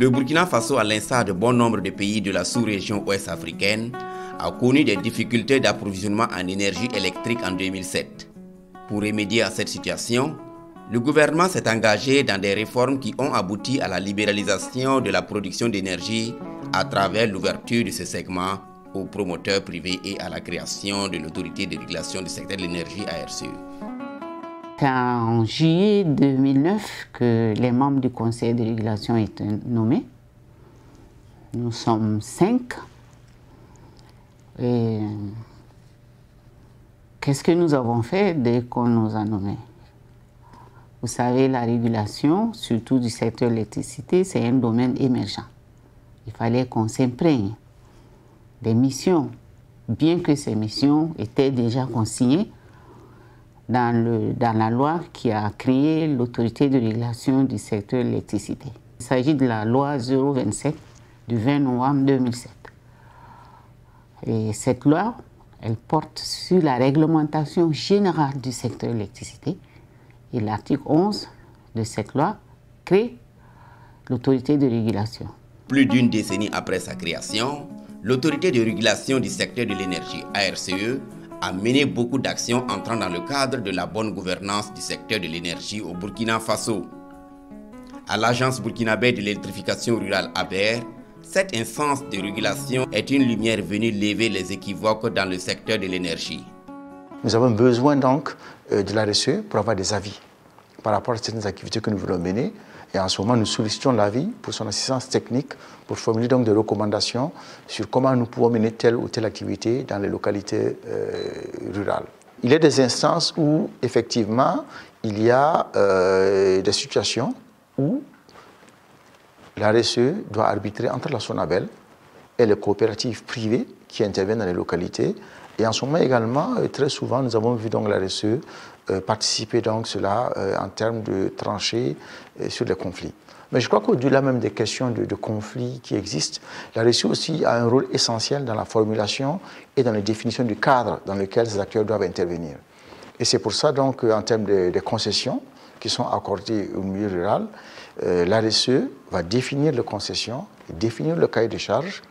Le Burkina Faso, à l'instar de bon nombre de pays de la sous-région ouest africaine, a connu des difficultés d'approvisionnement en énergie électrique en 2007. Pour remédier à cette situation, le gouvernement s'est engagé dans des réformes qui ont abouti à la libéralisation de la production d'énergie à travers l'ouverture de ce segment aux promoteurs privés et à la création de l'autorité de régulation du secteur de l'énergie ARCE. C'est en juillet 2009 que les membres du conseil de régulation étaient nommés. Nous sommes 5. Et qu'est-ce que nous avons fait dès qu'on nous a nommés? Vous savez, la régulation, surtout du secteur de l'électricité, c'est un domaine émergent. Il fallait qu'on s'imprègne des missions, bien que ces missions étaient déjà consignées dans la loi qui a créé l'autorité de régulation du secteur de l'électricité. Il s'agit de la loi 027 du 20 novembre 2007. Et cette loi, elle porte sur la réglementation générale du secteur de l'électricité. Et l'article 11 de cette loi crée l'autorité de régulation. Plus d'une décennie après sa création, l'autorité de régulation du secteur de l'énergie ARCE a mené beaucoup d'actions entrant dans le cadre de la bonne gouvernance du secteur de l'énergie au Burkina Faso. À l'Agence burkinabé de l'électrification rurale ABER, cette instance de régulation est une lumière venue lever les équivoques dans le secteur de l'énergie. Nous avons besoin donc de la RSE pour avoir des avis par rapport à certaines activités que nous voulons mener. Et en ce moment, nous sollicitons l'avis pour son assistance technique pour formuler donc des recommandations sur comment nous pouvons mener telle ou telle activité dans les localités rurales. Il y a des instances où, effectivement, il y a des situations où la RSE doit arbitrer entre la SONABEL et les coopératives privées qui interviennent dans les localités. Et en ce moment également, très souvent, nous avons vu donc la RSE participer donc cela en termes de tranchées sur les conflits. Mais je crois qu'au-delà même des questions de conflits qui existent, la RSE aussi a un rôle essentiel dans la formulation et dans la définition du cadre dans lequel ces acteurs doivent intervenir. Et c'est pour ça donc en termes de concessions qui sont accordées au milieu rural, la RSE va définir les concessions, définir le cahier de charges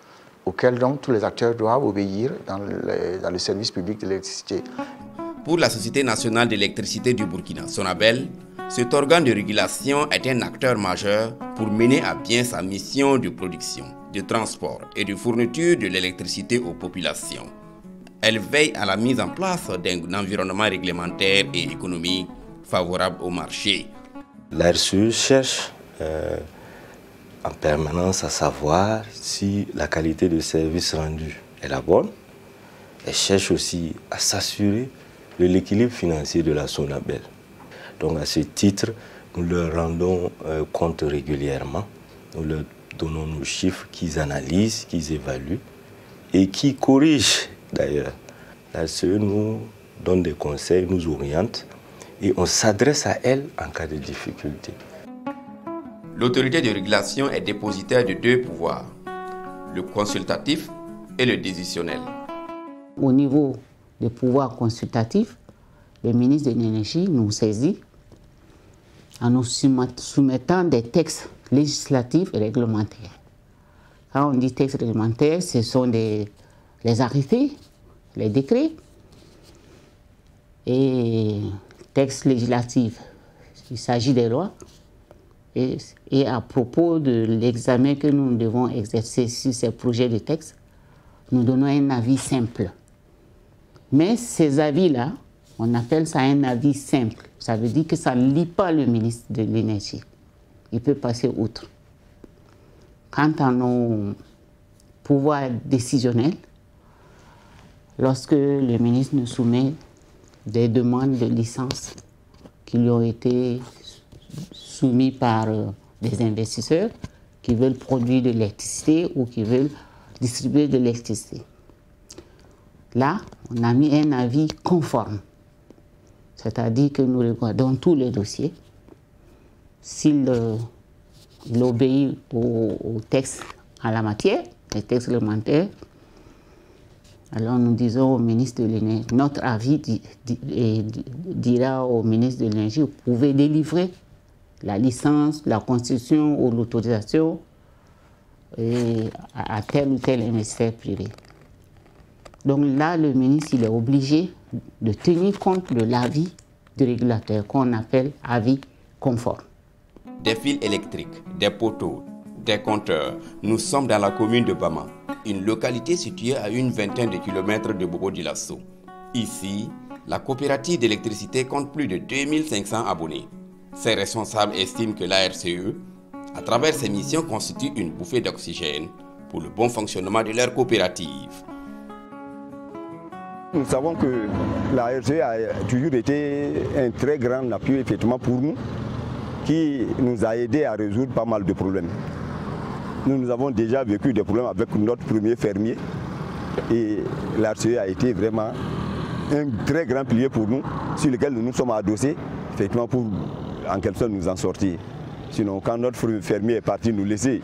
auquel donc tous les acteurs doivent obéir dans le service public de l'électricité. Pour la Société nationale d'électricité du Burkina, SONABEL, cet organe de régulation est un acteur majeur pour mener à bien sa mission de production, de transport et de fourniture de l'électricité aux populations. Elle veille à la mise en place d'un environnement réglementaire et économique favorable au marché. La RSE cherche en permanence à savoir si la qualité de service rendu est la bonne. Elle cherche aussi à s'assurer de l'équilibre financier de la SONABEL. Donc à ce titre, nous leur rendons compte régulièrement. Nous leur donnons nos chiffres qu'ils analysent, qu'ils évaluent et qui corrigent d'ailleurs. La RSE nous donne des conseils, nous oriente et on s'adresse à elle en cas de difficulté. L'autorité de régulation est dépositaire de deux pouvoirs, le consultatif et le décisionnel. Au niveau des pouvoirs consultatifs, le ministre de l'Énergie nous saisit en nous soumettant des textes législatifs et réglementaires. Quand on dit textes réglementaires, ce sont les arrêtés, les décrets et textes législatifs. Il s'agit des lois. Et à propos de l'examen que nous devons exercer sur ces projets de texte, nous donnons un avis simple. Mais ces avis-là, on appelle ça un avis simple. Ça veut dire que ça ne lie pas le ministre de l'Énergie. Il peut passer outre. Quant à nos pouvoirs décisionnels, lorsque le ministre nous soumet des demandes de licence qui lui ont été soumis par des investisseurs qui veulent produire de l'électricité ou qui veulent distribuer de l'électricité. Là, on a mis un avis conforme, c'est-à-dire que nous regardons tous les dossiers. S'il obéit au texte en la matière, les textes réglementaires, alors nous disons au ministre de l'Énergie, notre avis dira au ministre de l'Énergie, vous pouvez délivrer la licence, la concession ou l'autorisation à tel ou tel investisseur privé. Donc là, le ministre il est obligé de tenir compte de l'avis du régulateur qu'on appelle avis conforme. Des fils électriques, des poteaux, des compteurs. Nous sommes dans la commune de Bama, une localité située à une vingtaine de kilomètres de Bobo-Dioulasso. Ici, la coopérative d'électricité compte plus de 2500 abonnés. Ses responsables estiment que la RCE, à travers ses missions, constitue une bouffée d'oxygène pour le bon fonctionnement de leur coopérative. Nous savons que la RCE a toujours été un très grand appui effectivement pour nous, qui nous a aidé à résoudre pas mal de problèmes. Nous avons déjà vécu des problèmes avec notre premier fermier et la RCE a été vraiment un très grand pilier pour nous, sur lequel nous nous sommes adossés, effectivement pour en quelque sorte nous en sortir. Sinon, quand notre fermier est parti nous laisser,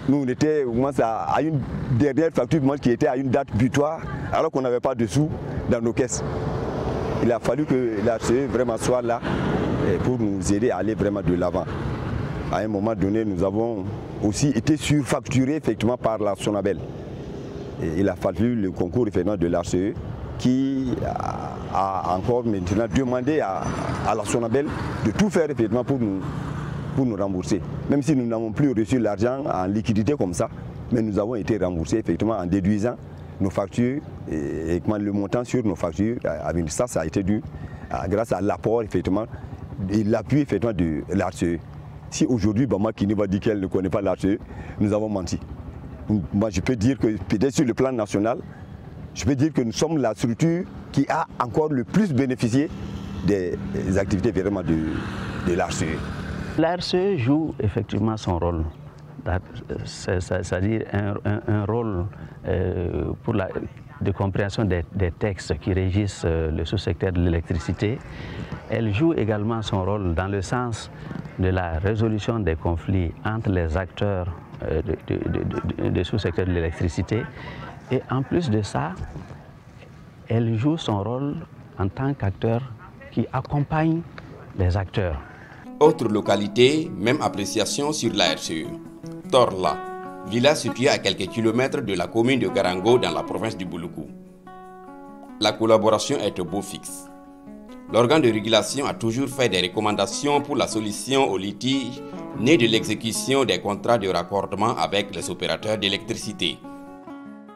nous on était à une dernière facture qui était à une date butoir, alors qu'on n'avait pas de sous dans nos caisses. Il a fallu que la RCE vraiment soit là pour nous aider à aller vraiment de l'avant. À un moment donné, nous avons aussi été surfacturés effectivement par la Sonabel. Et il a fallu le concours effectivement de l'RCE qui a encore maintenant demandé à la Sonabel de tout faire effectivement pour nous rembourser. Même si nous n'avons plus reçu l'argent en liquidité comme ça, mais nous avons été remboursés effectivement en déduisant nos factures et le montant sur nos factures. Ça a été dû grâce à l'apport effectivement et l'appui effectivement de l'RCE. Si aujourd'hui Bama Kini va dire qu'elle ne connaît pas l'RCE, nous avons menti. Moi je peux dire que peut-être sur le plan national, je peux dire que nous sommes la structure qui a encore le plus bénéficié des activités vraiment de l'RCE. L'RCE joue effectivement son rôle, c'est-à-dire un rôle pour de compréhension des textes qui régissent le sous-secteur de l'électricité. Elle joue également son rôle dans le sens de la résolution des conflits entre les acteurs du sous-secteur de l'électricité. Et en plus de ça, elle joue son rôle en tant qu'acteur qui accompagne les acteurs. Autre localité, même appréciation sur la RCE. Torla, village situé à quelques kilomètres de la commune de Garango dans la province du Bouloukou. La collaboration est au beau fixe. L'organe de régulation a toujours fait des recommandations pour la solution aux litiges nés de l'exécution des contrats de raccordement avec les opérateurs d'électricité.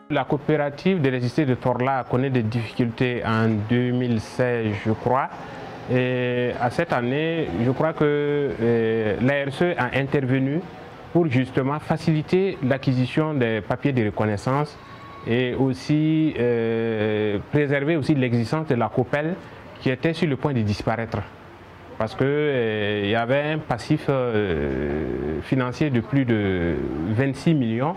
La coopérative d'électricité de Torla connaît des difficultés en 2016, je crois. Et à cette année, je crois que la RCE a intervenu pour justement faciliter l'acquisition des papiers de reconnaissance et aussi préserver aussi l'existence de la COPEL qui était sur le point de disparaître. Parce qu'il y avait un passif financier de plus de 26 millions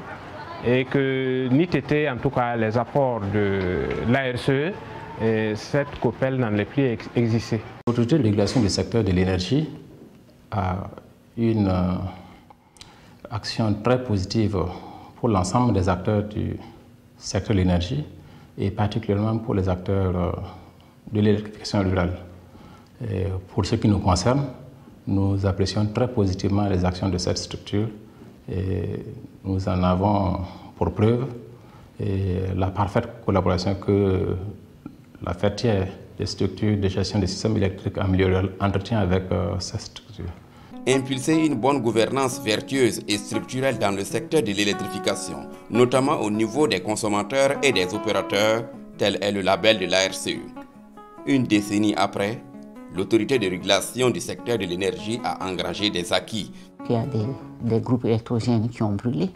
et que n'eût été en tout cas les apports de la RCE, cette COPEL n'allait plus exister. L'autorité de régulation du secteur de l'énergie a une action très positive pour l'ensemble des acteurs du secteur de l'énergie et particulièrement pour les acteurs de l'électrification rurale. Et pour ce qui nous concerne, nous apprécions très positivement les actions de cette structure et nous en avons pour preuve la parfaite collaboration que la fêtière des structures de gestion des systèmes électriques améliorés entretient avec cette structure. Impulser une bonne gouvernance vertueuse et structurelle dans le secteur de l'électrification, notamment au niveau des consommateurs et des opérateurs, tel est le label de la RCE. Une décennie après, l'autorité de régulation du secteur de l'énergie a engrangé des acquis. Il y a des groupes électrogènes qui ont brûlé.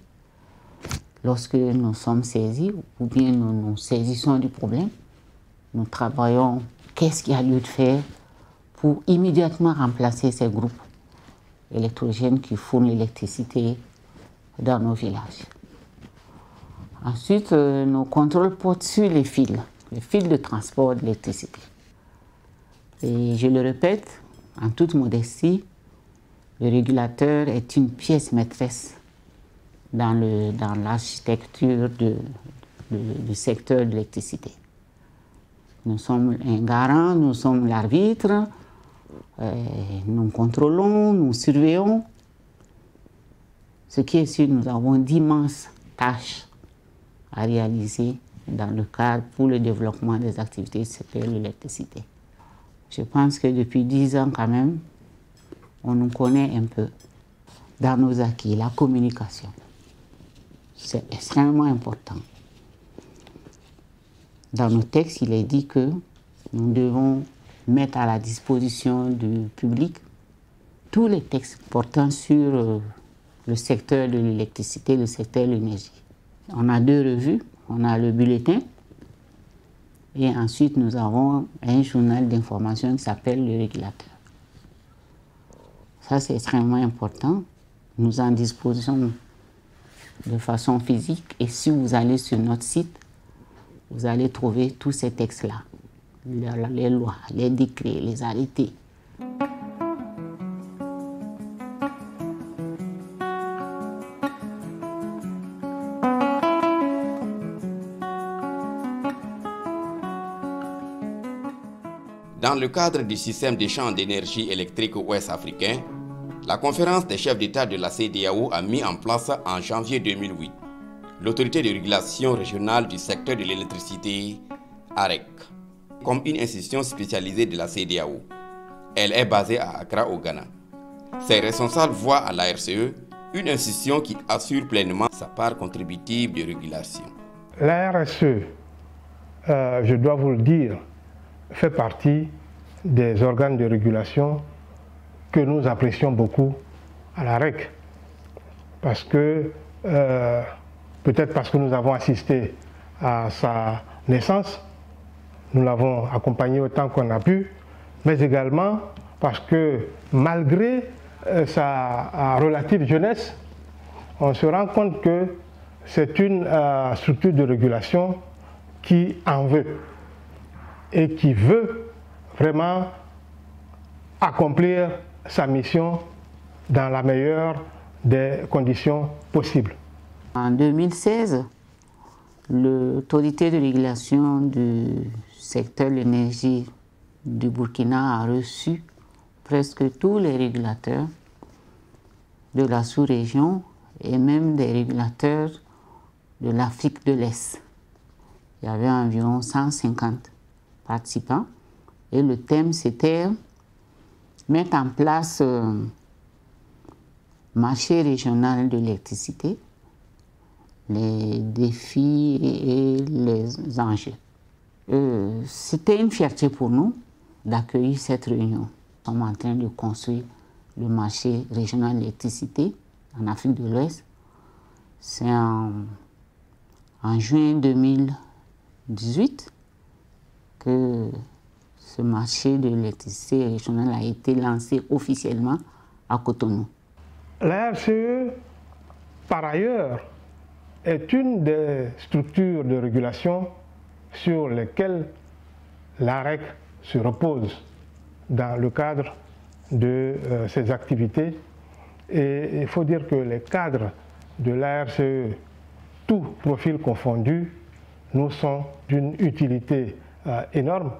Lorsque nous sommes saisis, ou bien nous nous saisissons du problème, nous travaillons qu'est-ce qu'il y a lieu de faire pour immédiatement remplacer ces groupes électrogènes qui fournissent l'électricité dans nos villages. Ensuite, nos contrôles portent sur les fils de transport d'électricité. Et je le répète, en toute modestie, le régulateur est une pièce maîtresse dans l'architecture du secteur de l'électricité. Nous sommes un garant, nous sommes l'arbitre, nous contrôlons, nous surveillons. Ce qui est sûr, nous avons d'immenses tâches à réaliser dans le cadre pour le développement des activités du secteur de l'électricité. Je pense que depuis 10 ans quand même, on nous connaît un peu dans nos acquis, la communication. C'est extrêmement important. Dans nos textes, il est dit que nous devons mettre à la disposition du public tous les textes portant sur le secteur de l'électricité, le secteur de l'énergie. On a 2 revues, on a le bulletin et ensuite nous avons un journal d'information qui s'appelle le régulateur. Ça, c'est extrêmement important. Nous en disposons de façon physique et si vous allez sur notre site, vous allez trouver tous ces textes-là, les lois, les décrets, les arrêtés. Dans le cadre du système d'échange d'énergie électrique ouest-africain, la conférence des chefs d'État de la CEDEAO a mis en place en janvier 2008 l'autorité de régulation régionale du secteur de l'électricité, AREC, comme une institution spécialisée de la CEDEAO. Elle est basée à Accra, au Ghana. Ses responsables voient à la RCE une institution qui assure pleinement sa part contributive de régulation. La RSE, je dois vous le dire, fait partie des organes de régulation que nous apprécions beaucoup à la REC. Parce que, peut-être parce que nous avons assisté à sa naissance, nous l'avons accompagné autant qu'on a pu, mais également parce que malgré sa relative jeunesse, on se rend compte que c'est une structure de régulation qui en veut et qui veut vraiment accomplir sa mission dans la meilleure des conditions possibles. En 2016, l'autorité de régulation du secteur de l'énergie du Burkina a reçu presque tous les régulateurs de la sous-région et même des régulateurs de l'Afrique de l'Est. Il y avait environ 150 participants et le thème c'était mettre en place un marché régional de l'électricité, les défis et les enjeux. C'était une fierté pour nous d'accueillir cette réunion. Nous sommes en train de construire le marché régional de l'électricité en Afrique de l'Ouest. C'est en juin 2018 que ce marché de l'électricité régionale a été lancé officiellement à Cotonou. La RCE, par ailleurs, est une des structures de régulation sur lesquelles l'AREC se repose dans le cadre de ses activités. Et il faut dire que les cadres de la RCE, tous profils confondus, nous sont d'une utilité énorme.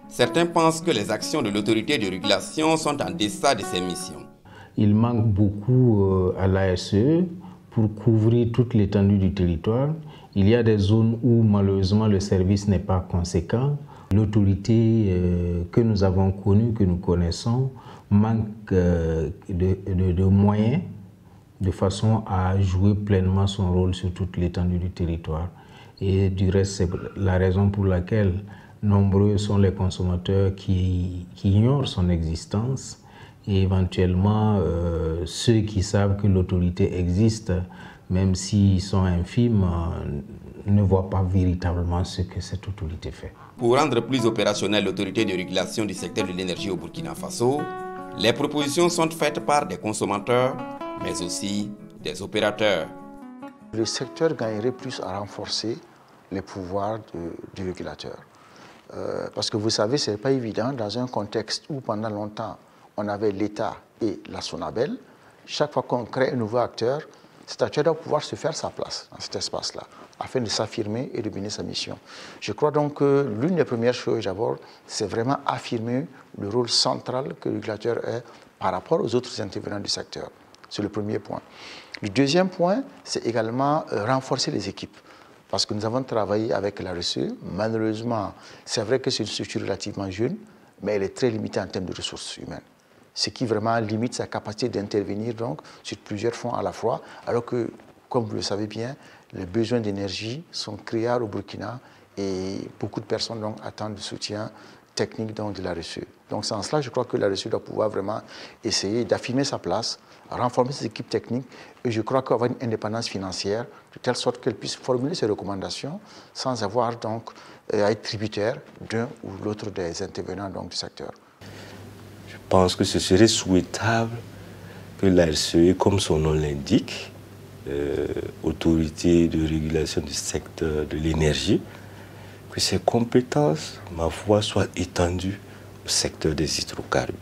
Certains pensent que les actions de l'autorité de régulation sont en deçà de ses missions. Il manque beaucoup à l'ARCE pour couvrir toute l'étendue du territoire. Il y a des zones où malheureusement le service n'est pas conséquent. L'autorité que nous avons connue, que nous connaissons, manque de moyens de façon à jouer pleinement son rôle sur toute l'étendue du territoire. Et du reste, c'est la raison pour laquelle nombreux sont les consommateurs qui ignorent son existence et éventuellement ceux qui savent que l'autorité existe, même s'ils sont infimes, ne voient pas véritablement ce que cette autorité fait. Pour rendre plus opérationnelle l'autorité de régulation du secteur de l'énergie au Burkina Faso, les propositions sont faites par des consommateurs mais aussi des opérateurs. Le secteur gagnerait plus à renforcer les pouvoirs du régulateur. Parce que vous savez, ce n'est pas évident dans un contexte où pendant longtemps on avait l'État et la SONABEL. Chaque fois qu'on crée un nouveau acteur, cet acteur doit pouvoir se faire sa place dans cet espace-là, afin de s'affirmer et de mener sa mission. Je crois donc que l'une des premières choses d'abord, c'est vraiment affirmer le rôle central que le régulateur a par rapport aux autres intervenants du secteur. C'est le premier point. Le deuxième point, c'est également renforcer les équipes. Parce que nous avons travaillé avec la RSE. Malheureusement, c'est vrai que c'est une structure relativement jeune, mais elle est très limitée en termes de ressources humaines. Ce qui vraiment limite sa capacité d'intervenir donc sur plusieurs fronts à la fois, alors que, comme vous le savez bien, les besoins d'énergie sont criards au Burkina et beaucoup de personnes donc, attendent du soutien technique donc, de la RSE. Donc, sans cela, je crois que la RSE doit pouvoir vraiment essayer d'affirmer sa place, renforcer ses équipes techniques, et je crois qu'avoir une indépendance financière, de telle sorte qu'elle puisse formuler ses recommandations sans avoir donc à être tributaire d'un ou l'autre des intervenants donc, du secteur. Je pense que ce serait souhaitable que la RSE, comme son nom l'indique, autorité de régulation du secteur de l'énergie, que ses compétences, ma foi, soient étendues au secteur des hydrocarbures.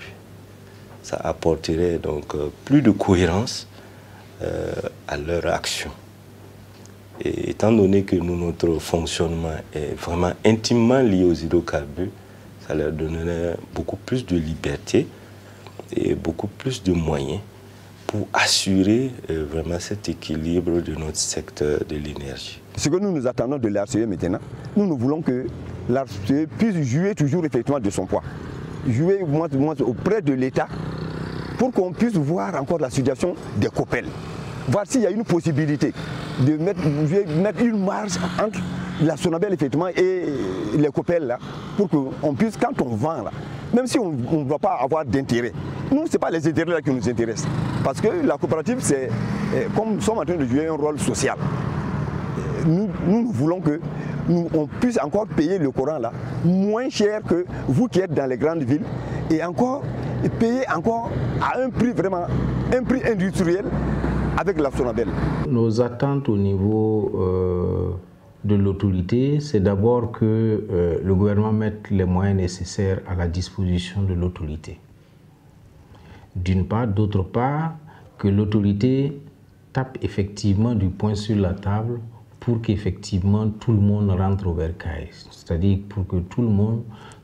Ça apporterait donc plus de cohérence à leur action. Et étant donné que notre fonctionnement est vraiment intimement lié aux hydrocarbures, ça leur donnerait beaucoup plus de liberté et beaucoup plus de moyens pour assurer vraiment cet équilibre de notre secteur de l'énergie. Ce que nous attendons de l'ARCE maintenant, nous voulons que l'ARCE puisse jouer toujours effectivement de son poids. Jouer auprès de l'État pour qu'on puisse voir encore la situation des COPEL. Voir s'il y a une possibilité de mettre une marge entre la SONABEL effectivement et les COPEL là, pour qu'on puisse, quand on vend là, même si on ne va pas avoir d'intérêt, nous, ce n'est pas les intérêts là qui nous intéressent. Parce que la coopérative, c'est comme nous sommes en train de jouer un rôle social. Nous voulons que on puisse encore payer le courant là moins cher que vous qui êtes dans les grandes villes et encore payer encore à un prix vraiment, un prix industriel avec la SONABEL. Nos attentes au niveau de l'autorité, c'est d'abord que le gouvernement mette les moyens nécessaires à la disposition de l'autorité. D'une part, d'autre part, que l'autorité tape effectivement du poing sur la table pour qu'effectivement tout le monde rentre au bercail. C'est-à-dire pour que tout le monde,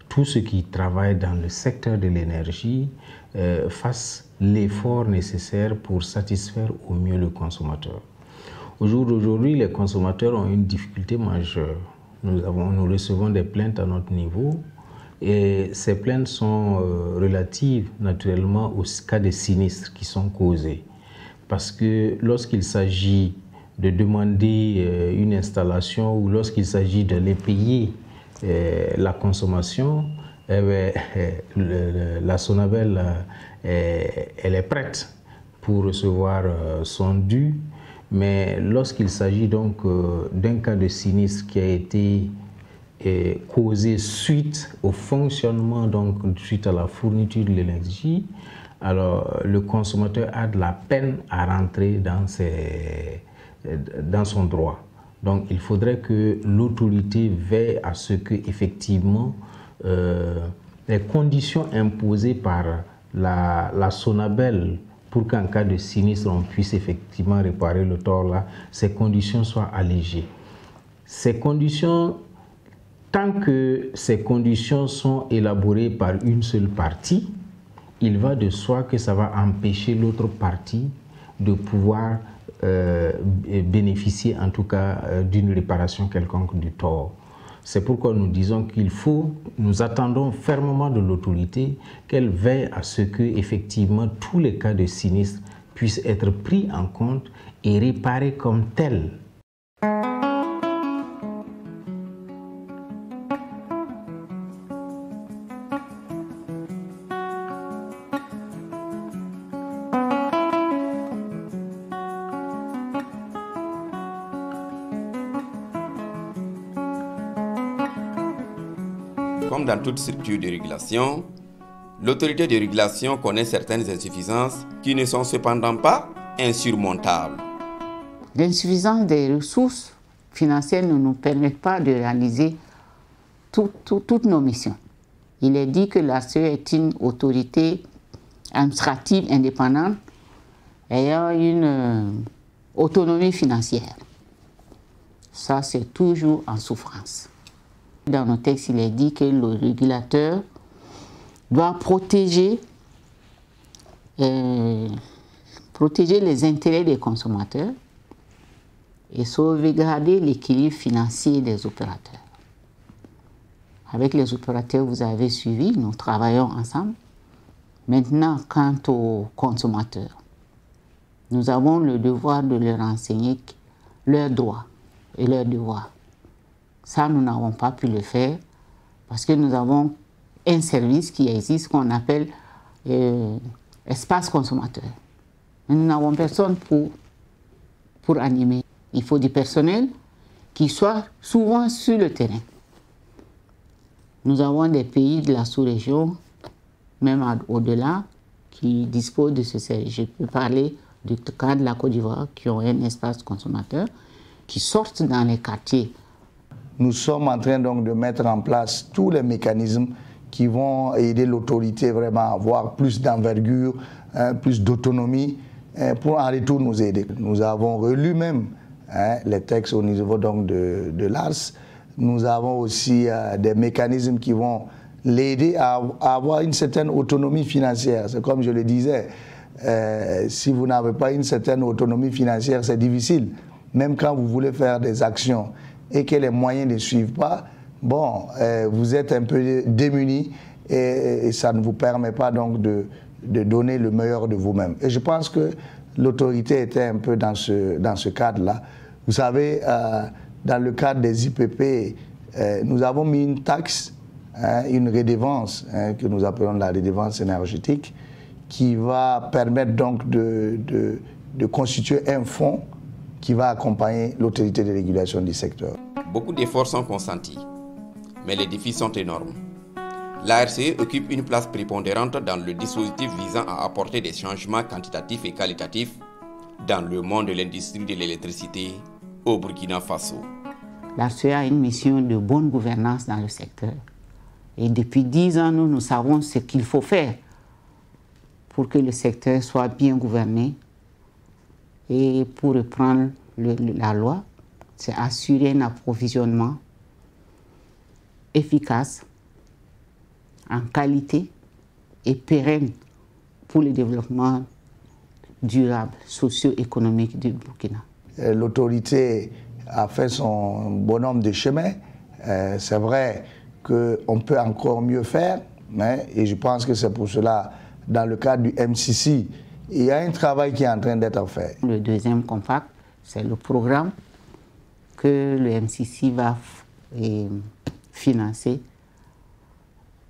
tous ceux qui travaillent dans le secteur de l'énergie, fassent l'effort nécessaire pour satisfaire au mieux le consommateur. Au jour d'aujourd'hui, les consommateurs ont une difficulté majeure. Nous recevons des plaintes à notre niveau et ces plaintes sont relatives naturellement aux cas de sinistres qui sont causés. Parce que lorsqu'il s'agit de demander une installation ou lorsqu'il s'agit de les payer la consommation, la SONABEL elle est prête pour recevoir son dû. Mais lorsqu'il s'agit donc d'un cas de sinistre qui a été causé suite au fonctionnement, donc suite à la fourniture de l'énergie, alors le consommateur a de la peine à rentrer dans son droit. Donc il faudrait que l'autorité veille à ce que effectivement les conditions imposées par la SONABEL pour qu'en cas de sinistre, on puisse effectivement réparer le tort là, ces conditions soient allégées. Ces conditions, tant que ces conditions sont élaborées par une seule partie, il va de soi que ça va empêcher l'autre partie de pouvoir bénéficier en tout cas d'une réparation quelconque du tort. C'est pourquoi nous disons nous attendons fermement de l'autorité qu'elle veille à ce que effectivement tous les cas de sinistre puissent être pris en compte et réparés comme tels. Comme dans toute structure de régulation, l'autorité de régulation connaît certaines insuffisances qui ne sont cependant pas insurmontable. L'insuffisance des ressources financières ne nous permet pas de réaliser toutes nos missions. Il est dit que l'ARCE est une autorité administrative indépendante ayant une autonomie financière. Ça, c'est toujours en souffrance. Dans nos textes, il est dit que le régulateur doit protéger les intérêts des consommateurs et sauvegarder l'équilibre financier des opérateurs. Avec les opérateurs, vous avez suivi, nous travaillons ensemble. Maintenant, quant aux consommateurs, nous avons le devoir de leur enseigner leurs droits et leurs devoirs. Ça, nous n'avons pas pu le faire parce que nous avons un service qui existe qu'on appelle espace consommateur. Mais nous n'avons personne pour animer. Il faut du personnel qui soit souvent sur le terrain. Nous avons des pays de la sous-région, même au-delà, qui disposent de ce service. Je peux parler du cas de la Côte d'Ivoire, qui ont un espace consommateur, qui sortent dans les quartiers. Nous sommes en train donc de mettre en place tous les mécanismes qui vont aider l'autorité vraiment à avoir plus d'envergure, plus d'autonomie, pour en retour nous aider. Nous avons relu même les textes au niveau donc de l'ARS. Nous avons aussi des mécanismes qui vont l'aider à avoir une certaine autonomie financière. C'est comme je le disais, si vous n'avez pas une certaine autonomie financière, c'est difficile. Même quand vous voulez faire des actions et que les moyens ne suivent pas, bon, vous êtes un peu démunis et ça ne vous permet pas donc de donner le meilleur de vous-même. Et je pense que l'autorité était un peu dans ce cadre-là. Vous savez, dans le cadre des IPP, nous avons mis une taxe, une redevance, que nous appelons la redevance énergétique, qui va permettre donc de constituer un fonds qui va accompagner l'autorité de régulation du secteur. Beaucoup d'efforts sont consentis, mais les défis sont énormes. L'ARCE occupe une place prépondérante dans le dispositif visant à apporter des changements quantitatifs et qualitatifs dans le monde de l'industrie de l'électricité au Burkina Faso. L'ARCE a une mission de bonne gouvernance dans le secteur. Et depuis 10 ans, nous savons ce qu'il faut faire pour que le secteur soit bien gouverné. Et pour reprendre la loi, c'est assurer un approvisionnement efficace, en qualité et pérenne pour le développement durable, socio-économique du Burkina. L'autorité a fait son bonhomme de chemin. C'est vrai qu'on peut encore mieux faire, et je pense que c'est pour cela, dans le cadre du MCC, il y a un travail qui est en train d'être fait. Le deuxième compact, c'est le programme que le MCC va financer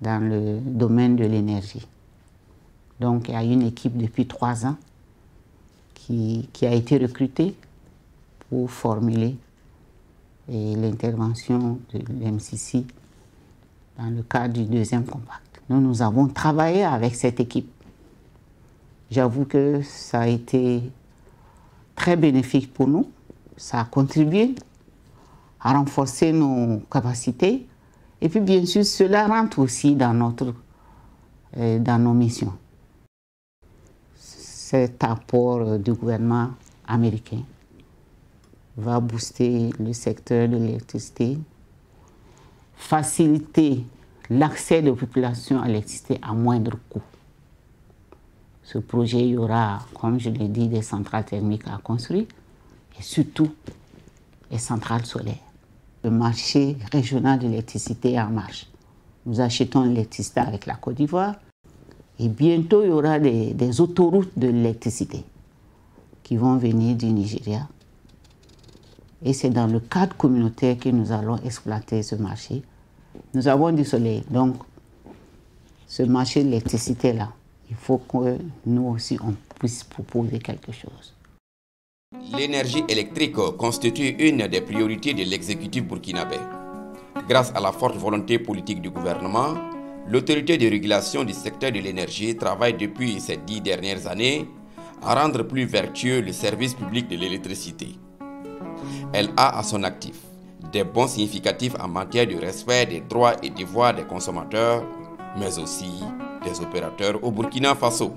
dans le domaine de l'énergie. Donc il y a une équipe depuis 3 ans qui a été recrutée pour formuler l'intervention de l'MCC dans le cadre du deuxième compact. Nous avons travaillé avec cette équipe. J'avoue que ça a été très bénéfique pour nous. Ça a contribué à renforcer nos capacités. Et puis bien sûr, cela rentre aussi dans nos missions. Cet apport du gouvernement américain va booster le secteur de l'électricité, faciliter l'accès des populations à l'électricité à moindre coût. Ce projet, il y aura, comme je l'ai dit, des centrales thermiques à construire et surtout les centrales solaires. Le marché régional de l'électricité est en marche. Nous achetons l'électricité avec la Côte d'Ivoire et bientôt il y aura des autoroutes de l'électricité qui vont venir du Nigeria. Et c'est dans le cadre communautaire que nous allons exploiter ce marché. Nous avons du soleil, donc ce marché de l'électricité-là, il faut que nous aussi on puisse proposer quelque chose. L'énergie électrique constitue une des priorités de l'exécutif burkinabé. Grâce à la forte volonté politique du gouvernement, l'autorité de régulation du secteur de l'énergie travaille depuis ces 10 dernières années à rendre plus vertueux le service public de l'électricité. Elle a à son actif des bons significatifs en matière de respect des droits et devoirs des consommateurs, mais aussi des opérateurs au Burkina Faso.